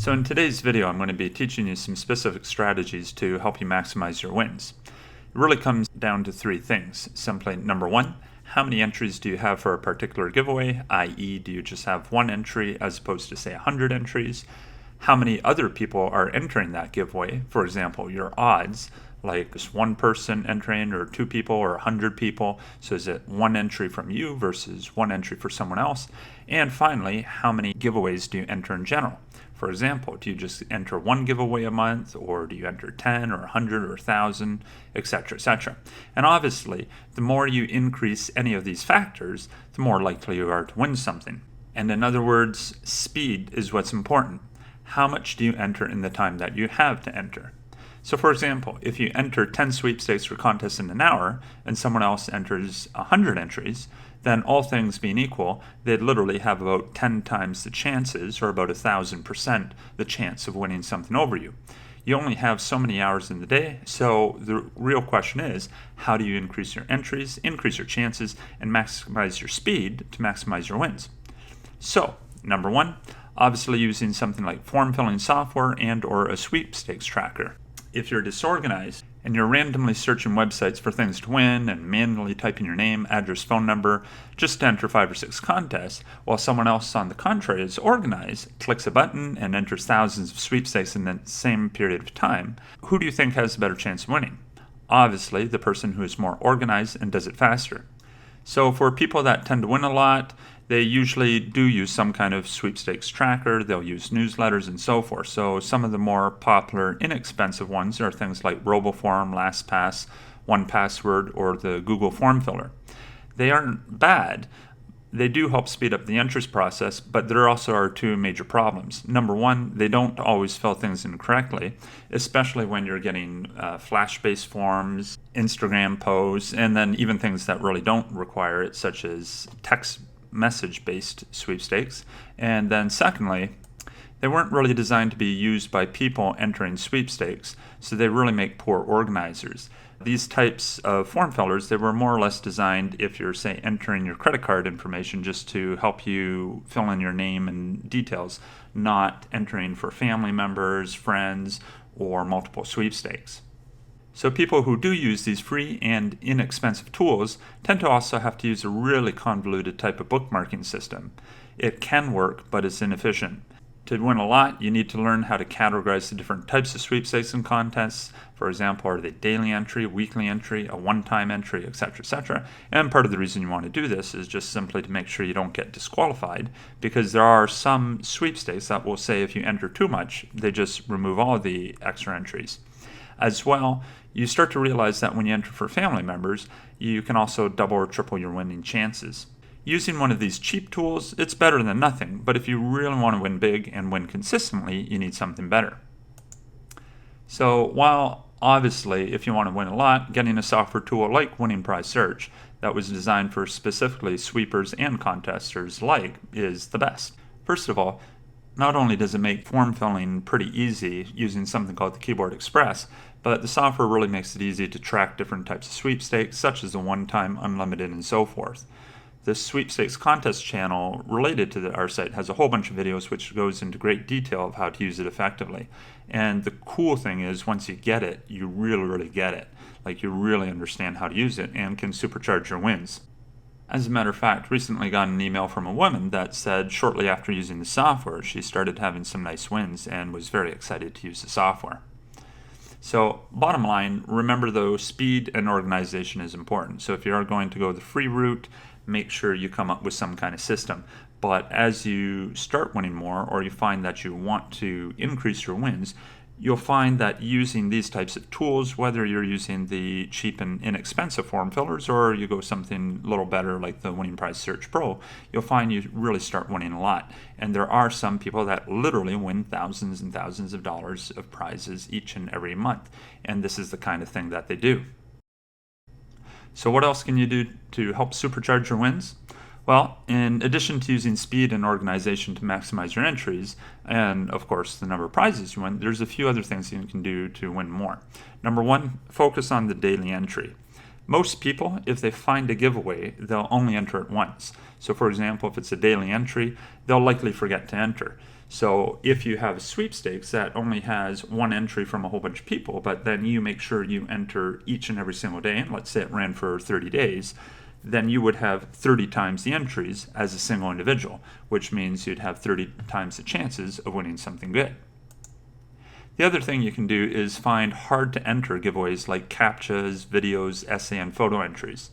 So in today's video, I'm going to be teaching you some specific strategies to help you maximize your wins. It really comes down to three things. Simply, number one, how many entries do you have for a particular giveaway, i.e. do you just have one entry as opposed to say 100 entries? How many other people are entering that giveaway? For example, your odds, like is one person entering or two people or 100 people? So is it one entry from you versus one entry for someone else? And finally, how many giveaways do you enter in general? For example, do you just enter one giveaway a month, or do you enter 10 or 100 or 1,000, etc., etc.? And obviously, the more you increase any of these factors, the more likely you are to win something. And in other words, speed is what's important. How much do you enter in the time that you have to enter? So for example, if you enter 10 sweepstakes or contests in an hour and someone else enters 100 entries, then all things being equal, they'd literally have about 10 times the chances, or about 1,000% the chance of winning something over you. You only have so many hours in the day, so the real question is, how do you increase your entries, increase your chances, and maximize your speed to maximize your wins? So, number one, obviously using something like form filling software and or a sweepstakes tracker. If you're disorganized and you're randomly searching websites for things to win and manually typing your name, address, phone number just to enter 5 or 6 contests, while someone else on the contrary is organized, clicks a button and enters thousands of sweepstakes in the same period of time, who do you think has a better chance of winning? Obviously, the person who is more organized and does it faster. So for people that tend to win a lot, they usually do use some kind of sweepstakes tracker. They'll use newsletters and so forth. So some of the more popular, inexpensive ones are things like RoboForm, LastPass, 1Password, or the Google Form Filler. They aren't bad. They do help speed up the entries process, but there also are two major problems. Number one, they don't always fill things in correctly, especially when you're getting Flash-based forms, Instagram posts, and then even things that really don't require it, such as text message-based sweepstakes. And then secondly, they weren't really designed to be used by people entering sweepstakes, so they really make poor organizers. These types of form fillers, they were more or less designed if you're, say, entering your credit card information just to help you fill in your name and details, not entering for family members, friends, or multiple sweepstakes. So people who do use these free and inexpensive tools tend to also have to use a really convoluted type of bookmarking system. It can work, but it's inefficient. To win a lot, you need to learn how to categorize the different types of sweepstakes and contests. For example, are they daily entry, weekly entry, a one-time entry, etc., etc. And part of the reason you want to do this is just simply to make sure you don't get disqualified, because there are some sweepstakes that will say if you enter too much, they just remove all of the extra entries. As well, you start to realize that when you enter for family members, you can also double or triple your winning chances. Using one of these cheap tools, it's better than nothing, but if you really want to win big and win consistently, you need something better. So while obviously if you want to win a lot, getting a software tool like Winning Prize Search that was designed for specifically sweepers and contesters alike is the best. First of all, not only does it make form filling pretty easy using something called the Keyboard Express, but the software really makes it easy to track different types of sweepstakes, such as the one-time, unlimited, and so forth. The sweepstakes contest channel related to our site has a whole bunch of videos which goes into great detail of how to use it effectively. And the cool thing is once you get it, you really get it. Like you really understand how to use it and can supercharge your wins. As a matter of fact, recently got an email from a woman that said shortly after using the software, she started having some nice wins and was very excited to use the software. So bottom line, remember though, speed and organization is important. So if you are going to go the free route, make sure you come up with some kind of system. But as you start winning more, or you find that you want to increase your wins, you'll find that using these types of tools, whether you're using the cheap and inexpensive form fillers or you go something a little better like the Winning Prize Search Pro, you'll find you really start winning a lot. And there are some people that literally win thousands and thousands of dollars of prizes each and every month. And this is the kind of thing that they do. So what else can you do to help supercharge your wins? Well, in addition to using speed and organization to maximize your entries, and of course the number of prizes you win, there's a few other things you can do to win more. Number one, focus on the daily entry. Most people, if they find a giveaway, they'll only enter it once. So for example, if it's a daily entry, they'll likely forget to enter. So if you have a sweepstakes that only has one entry from a whole bunch of people, but then you make sure you enter each and every single day, and let's say it ran for 30 days, then you would have 30 times the entries as a single individual, which means you'd have 30 times the chances of winning something good. The other thing you can do is find hard to enter giveaways like CAPTCHAs, videos, essay, and photo entries.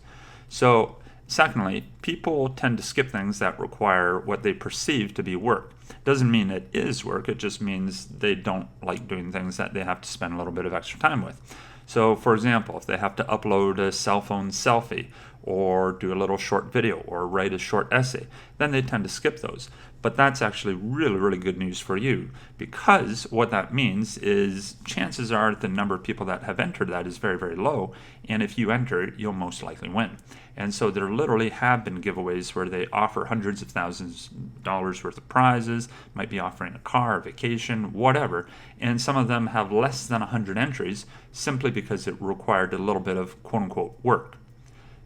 So secondly, people tend to skip things that require what they perceive to be work. Doesn't mean it is work, it just means they don't like doing things that they have to spend a little bit of extra time with. So for example, if they have to upload a cell phone selfie or do a little short video or write a short essay, then they tend to skip those. But that's actually really, really good news for you, because what that means is chances are the number of people that have entered that is very, very low, and if you enter, you'll most likely win. And so there literally have been giveaways where they offer hundreds of thousands of dollars worth of prizes, might be offering a car, a vacation, whatever, and some of them have less than 100 entries simply because it required a little bit of quote-unquote work.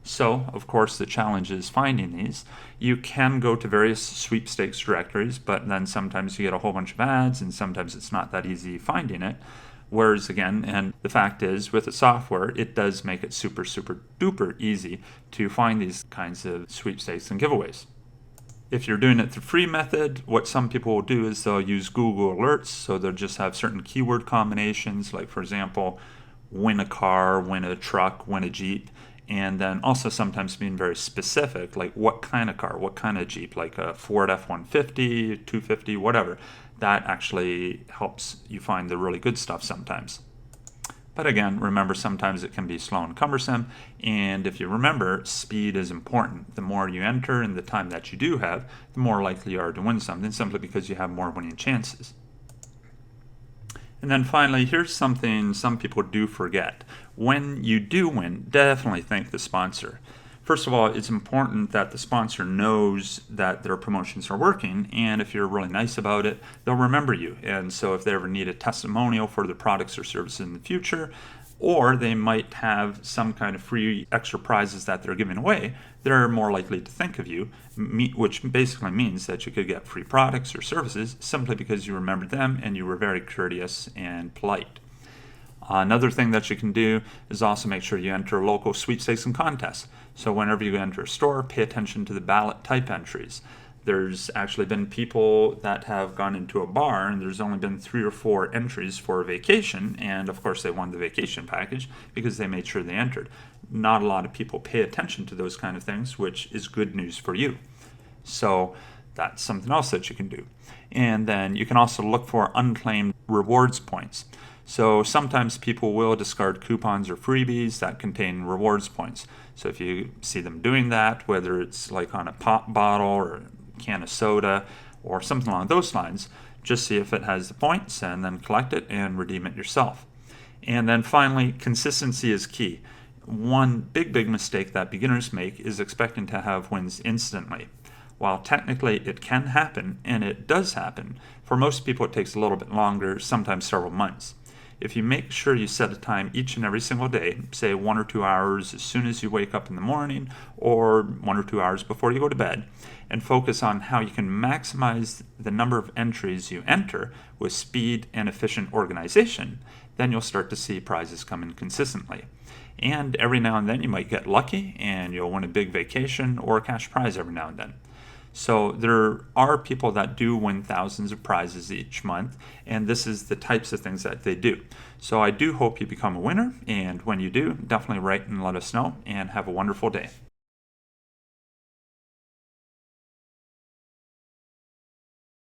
So, of course, the challenge is finding these. You can go to various sweepstakes directories, but then sometimes you get a whole bunch of ads, and sometimes it's not that easy finding it. Whereas, again, and the fact is, with the software, it does make it super, super duper easy to find these kinds of sweepstakes and giveaways. If you're doing it the free method, what some people will do is they'll use Google Alerts, so they'll just have certain keyword combinations, like, for example, win a car, win a truck, win a Jeep, and then also sometimes being very specific, like what kind of car, what kind of Jeep, like a Ford F-150, 250, whatever. That actually helps you find the really good stuff sometimes. But again, remember, sometimes it can be slow and cumbersome, and if you remember, speed is important. The more you enter in the time that you do have, the more likely you are to win something, simply because you have more winning chances. And then finally, here's something some people do forget. When you do win, definitely thank the sponsor. First of all, it's important that the sponsor knows that their promotions are working, and if you're really nice about it, they'll remember you. And so if they ever need a testimonial for their products or services in the future, or they might have some kind of free extra prizes that they're giving away, they're more likely to think of you, which basically means that you could get free products or services simply because you remembered them and you were very courteous and polite. Another thing that you can do is also make sure you enter local sweepstakes and contests. So whenever you enter a store, pay attention to the ballot type entries. There's actually been people that have gone into a bar and there's only been 3 or 4 entries for a vacation, and of course they won the vacation package because they made sure they entered. Not a lot of people pay attention to those kind of things, which is good news for you. So that's something else that you can do. And then you can also look for unclaimed rewards points. So sometimes people will discard coupons or freebies that contain rewards points. So if you see them doing that, whether it's like on a pop bottle or a can of soda or something along those lines, just see if it has the points and then collect it and redeem it yourself. And then finally, consistency is key. One big mistake that beginners make is expecting to have wins instantly. While technically it can happen, and it does happen, for most people it takes a little bit longer, sometimes several months. If you make sure you set a time each and every single day, say 1 or 2 hours as soon as you wake up in the morning, or 1 or 2 hours before you go to bed, and focus on how you can maximize the number of entries you enter with speed and efficient organization, then you'll start to see prizes come in consistently. And every now and then you might get lucky and you'll win a big vacation or a cash prize every now and then. So there are people that do win thousands of prizes each month, and this is the types of things that they do. So I do hope you become a winner, and when you do, definitely write and let us know, and have a wonderful day.